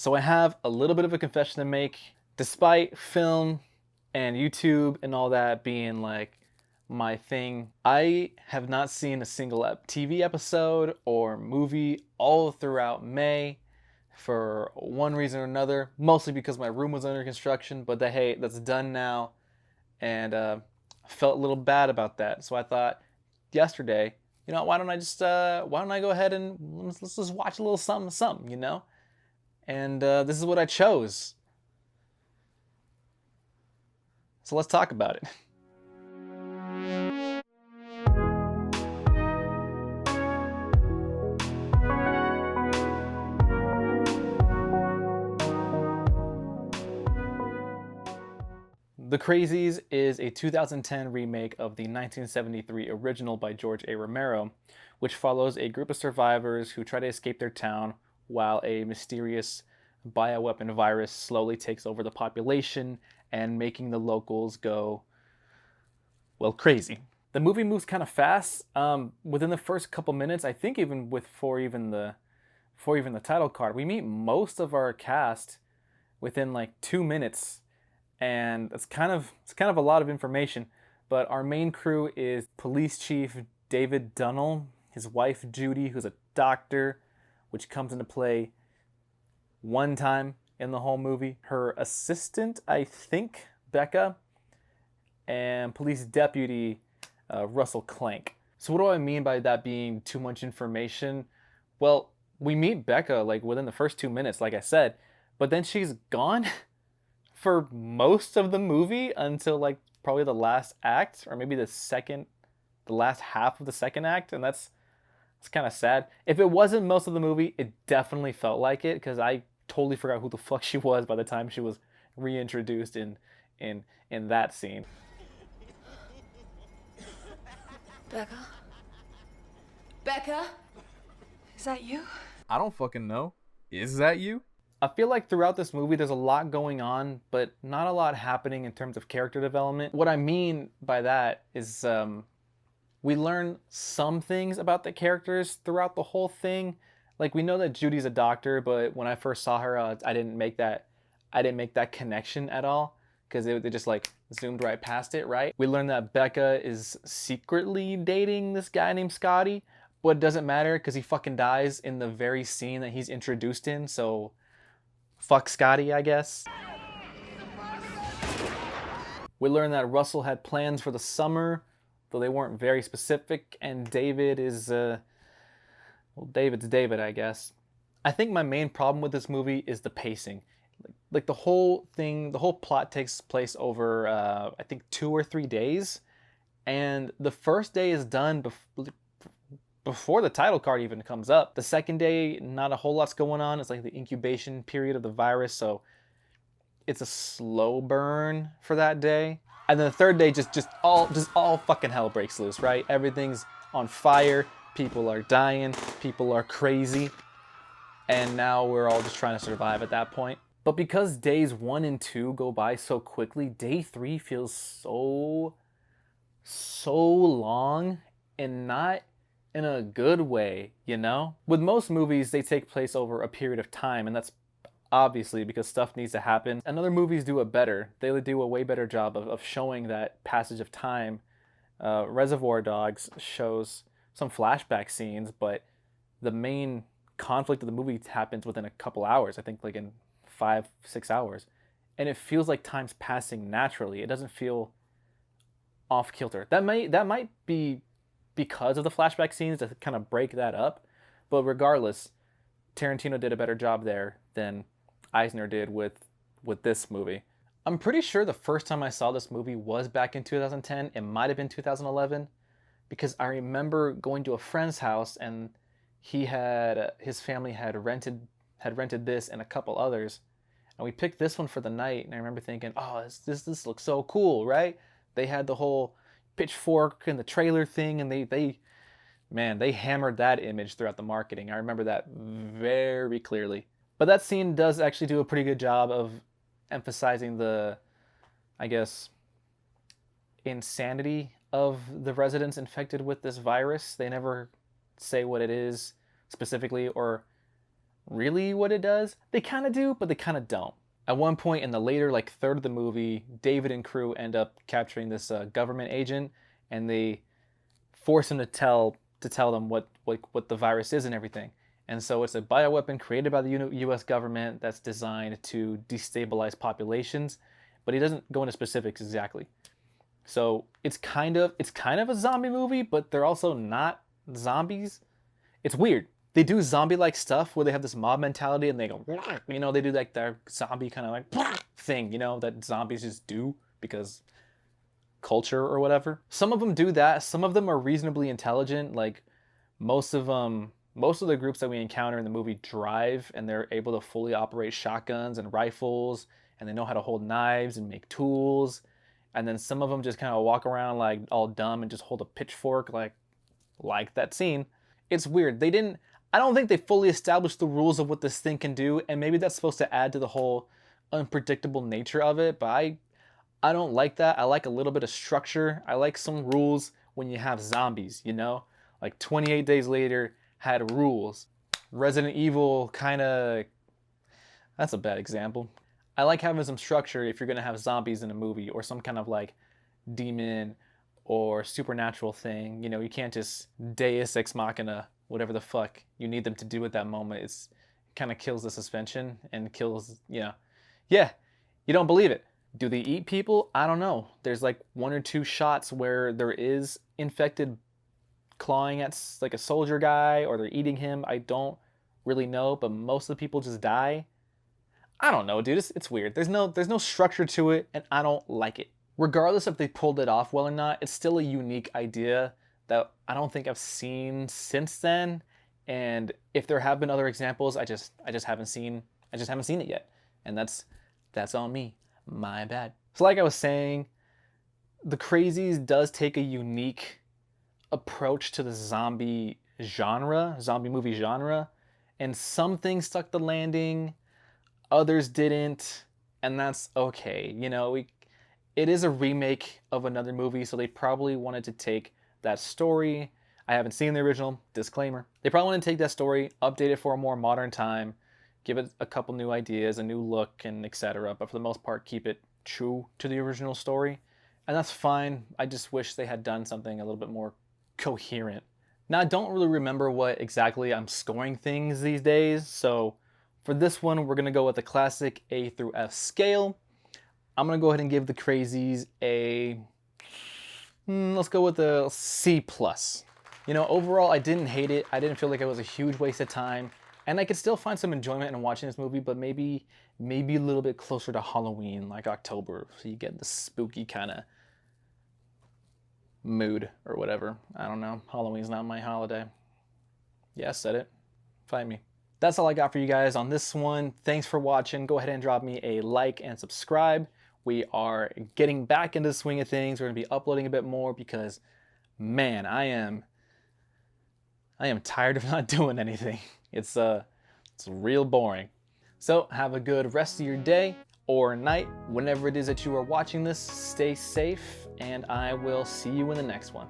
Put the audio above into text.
So I have a little bit of a confession to make. Despite film and YouTube and all that being like my thing, I have not seen a single TV episode or movie all throughout May for one reason or another. Mostly because my room was under construction, but hey, that's done now, and I felt a little bad about that. So I thought yesterday, why don't I go ahead and let's just watch a little something, And this is what I chose. So let's talk about it. The Crazies is a 2010 remake of the 1973 original by George A. Romero, which follows a group of survivors who try to escape their town while a mysterious bioweapon virus slowly takes over the population and making the locals go, well, crazy. The movie moves kind of fast. Within the first couple minutes, I think even before even the title card, we meet most of our cast within like 2 minutes, and it's kind of a lot of information. But our main crew is Police Chief David Dunnell, his wife Judy, who's a doctor, which comes into play one time in the whole movie. Her assistant, I think, Becca, and police deputy Russell Clank. So what do I mean by that being too much information? Well, we meet Becca like within the first 2 minutes, like I said, but then she's gone for most of the movie until like probably the last act, or maybe the last half of the second act, and it's kind of sad. If it wasn't most of the movie, it definitely felt like it, because I totally forgot who the fuck she was by the time she was reintroduced in that scene. Becca? Becca? Is that you? I don't fucking know. Is that you? I feel like throughout this movie there's a lot going on, but not a lot happening in terms of character development. What I mean by that is we learn some things about the characters throughout the whole thing. Like, we know that Judy's a doctor, but when I first saw her, I didn't make that connection at all, because they just like zoomed right past it, right? We learned that Becca is secretly dating this guy named Scotty, but it doesn't matter because he fucking dies in the very scene that he's introduced in, so fuck Scotty, I guess. We learned that Russell had plans for the summer, though they weren't very specific, and David is, well, David's David, I guess. I think my main problem with this movie is the pacing. Like the whole thing, the whole plot takes place over, I think 2 or 3 days, and the first day is done before the title card even comes up. The second day, not a whole lot's going on. It's like the incubation period of the virus, so it's a slow burn for that day. And then the third day, just all fucking hell breaks loose, right? Everything's on fire. People are dying. People are crazy. And now we're all just trying to survive at that point. But because days 1 and 2 go by so quickly, day 3 feels so long, and not in a good way, you know? With most movies, they take place over a period of time, and that's obviously because stuff needs to happen. And other movies do it better. They do a way better job of showing that passage of time. Reservoir Dogs shows some flashback scenes, but the main conflict of the movie happens within a couple hours. I think like in 5-6 hours. And it feels like time's passing naturally. It doesn't feel off kilter. That might be because of the flashback scenes to kind of break that up. But regardless, Tarantino did a better job there than Eisner did with this movie. I'm pretty sure the first time I saw this movie was back in 2010. It might have been 2011, because I remember going to a friend's house, and his family had rented this and a couple others, and we picked this one for the night. And I remember thinking, oh, this looks so cool, right? They had the whole pitchfork and the trailer thing, and they hammered that image throughout the marketing. I remember that very clearly. But that scene does actually do a pretty good job of emphasizing the, I guess, insanity of the residents infected with this virus. They never say what it is specifically, or really what it does. They kind of do, but they kind of don't. At one point in the later like third of the movie, David and crew end up capturing this government agent, and they force him to tell them what the virus is and everything. And so it's a bioweapon created by the U.S. government that's designed to destabilize populations, but he doesn't go into specifics exactly. So it's kind of a zombie movie, but they're also not zombies. It's weird. They do zombie-like stuff where they have this mob mentality and they go, you know, they do like their zombie kind of like thing, you know, that zombies just do because culture or whatever. Some of them do that. Some of them are reasonably intelligent. Like most of the groups that we encounter in the movie drive, and they're able to fully operate shotguns and rifles, and they know how to hold knives and make tools. And then some of them just kind of walk around like all dumb and just hold a pitchfork like that scene. It's weird. I don't think they fully established the rules of what this thing can do, and maybe that's supposed to add to the whole unpredictable nature of it, but I don't like that. I like a little bit of structure. I like some rules when you have zombies, you know? Like 28 Days Later had rules. Resident Evil that's a bad example. I like having some structure if you're gonna have zombies in a movie or some kind of like demon or supernatural thing. You know, you can't just Deus Ex Machina whatever the fuck you need them to do at that moment. It kind of kills the suspension and kills, yeah, you don't believe it. Do they eat people? I don't know. There's like one or two shots where there is infected clawing at like a soldier guy, or they're eating him. I don't really know, but most of the people just die. I don't know, dude. It's weird. There's no structure to it, and I don't like it. Regardless if they pulled it off well or not, it's still a unique idea that I don't think I've seen since then. And if there have been other examples, I just haven't seen it yet. And that's on me. My bad. So like I was saying, the Crazies does take a unique approach to the zombie movie genre, and some things stuck the landing, others didn't, and that's okay. You know, it is a remake of another movie, so they probably wanted to take that story. I haven't seen the original, disclaimer. They probably want to take that story, update it for a more modern time, give it a couple new ideas, a new look, and etc. But for the most part, keep it true to the original story. And that's fine. I just wish they had done something a little bit more coherent. Now, I don't really remember what exactly I'm scoring things these days, so for this one, we're going to go with the classic A through F scale. I'm going to go ahead and give the Crazies a... let's go with a C+. You know, overall, I didn't hate it. I didn't feel like it was a huge waste of time. And I could still find some enjoyment in watching this movie, but maybe a little bit closer to Halloween, like October, so you get the spooky kind of mood or whatever. I don't know. Halloween's not my holiday. Yeah, I said it. Fight me. That's all I got for you guys on this one. Thanks for watching. Go ahead and drop me a like and subscribe. We are getting back into the swing of things. We're going to be uploading a bit more because, man, I am tired of not doing anything. It's real boring. So have a good rest of your day or night, whenever it is that you are watching this. Stay safe, and I will see you in the next one.